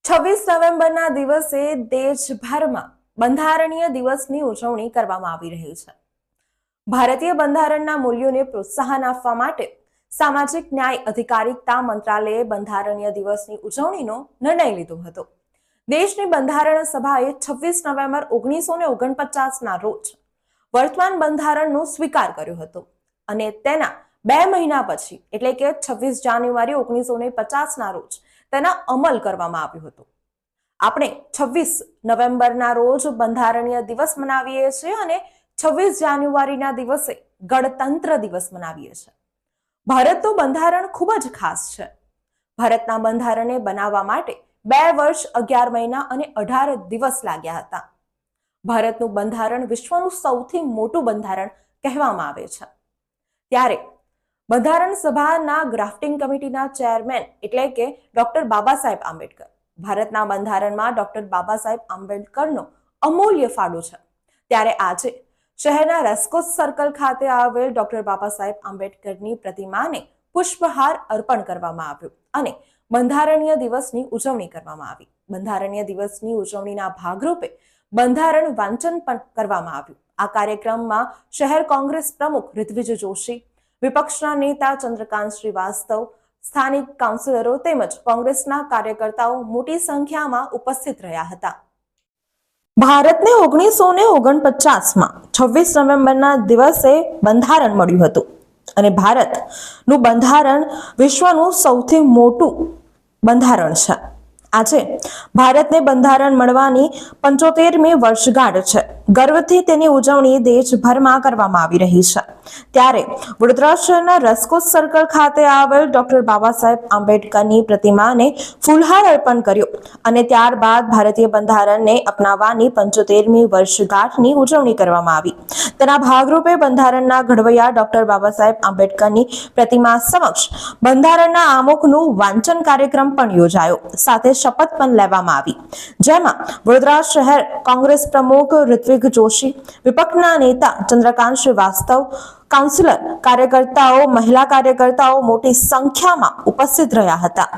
26 નવેમ્બરના દિવસે દેશભરમાં બંધારણીય દિવસની ઉજવણી કરવામાં આવી રહી છે। ભારતીય બંધારણના મૂલ્યોને પ્રોત્સાહન આપવા માટે સામાજિક ન્યાય અધિકારિતા મંત્રાલયે બંધારણીય દિવસની ઉજવણીનો નિર્ણય લીધો હતો। દેશની બંધારણ સભાએ 26 નવેમ્બર 1949ના રોજ વર્તમાન બંધારણનો સ્વીકાર કર્યો હતો અને તેના 2 મહિના પછી એટલે કે 26 જાન્યુઆરી 1950ના રોજ તેના અમલ કરવામાં આવ્યો હતો। આપણે 26 નવેમ્બરના રોજ બંધારણીય દિવસ મનાવીએ છીએ અને 26 જાન્યુઆરીના દિવસે ગણતંત્ર દિવસ મનાવીએ છીએ। ભારતનું બંધારણ ખૂબ જ ખાસ છે। ભારતના બંધારણને બનાવવા માટે 2 વર્ષ 11 મહિના અને 18 દિવસ લાગ્યા હતા। ભારતનું બંધારણ વિશ્વનું સૌથી મોટું બંધારણ કહેવામાં આવે છે। ત્યારે બંધારણ સભાના ડ્રાફ્ટિંગ કમિટીના ચેરમેન એટલે કે ડોક્ટર બાબા સાહેબ આંબેડકર, ભારતના બંધારણમાં ડોક્ટર બાબા સાહેબ આંબેડકરનો અમૂલ્ય ફાળો છે। ત્યારે આજે શહેરના રેસકોર્સ સર્કલ ખાતે આવેલ ડોક્ટર બાબા સાહેબ આંબેડકરની પ્રતિમાને પુષ્પહાર અર્પણ કરવામાં આવ્યો અને બંધારણીય દિવસની ઉજવણી કરવામાં આવી। બંધારણીય દિવસની ઉજવણીના ભાગરૂપે બંધારણ વાંચન પણ કરવામાં આવ્યું। આ કાર્યક્રમમાં શહેર કોંગ્રેસ પ્રમુખ ઋત્વિજ જોશી, વિપક્ષના નેતા ચંદ્રકાંત શ્રીવાસ્તવ, સ્થાનિક કાઉન્સિલરો તેમજ કોંગ્રેસના કાર્યકર્તાઓ મોટી સંખ્યામાં ઉપસ્થિત રહ્યા હતા। ભારતને 1949માં 26 નવેમ્બરના દિવસે બંધારણ મળ્યું હતું અને ભારતનું બંધારણ વિશ્વનું સૌથી મોટું બંધારણ છે। આજે ભારતને બંધારણ મળવાની 75મી વર્ષગાંઠ છે। ગર્વથી તેની ઉજવણી દેશભરમાં કરવામાં આવી રહી છે। ત્યારે વડોદરા શહેરના રેસકોર્સ સર્કલ ખાતે આવેલ ડોક્ટર બાબા સાહેબ આંબેડકરની પ્રતિમાને ફૂલહાર અર્પણ કર્યો અને ત્યારબાદ ભારતીય બંધારણને અપનાવવાની 75મી વર્ષગાંઠની ઉજવણી કરવામાં આવી। તેના ભાગરૂપે બંધારણના ઘડવૈયા ડોક્ટર બાબા સાહેબ આંબેડકરની પ્રતિમા સમક્ષ બંધારણના આમુખનું વાંચન કાર્યક્રમ પણ યોજાયો, સાથે શપથ પણ લેવામાં આવી, જેમાં વડોદરા શહેર કોંગ્રેસ પ્રમુખ ઋત્વિજ જોશી, વિપક્ષના નેતા ચંદ્રકાંત શ્રીવાસ્તવ, કાઉન્સિલર, કાર્યકર્તાઓ, મહિલા કાર્યકર્તાઓ મોટી સંખ્યામાં ઉપસ્થિત રહ્યા હતા।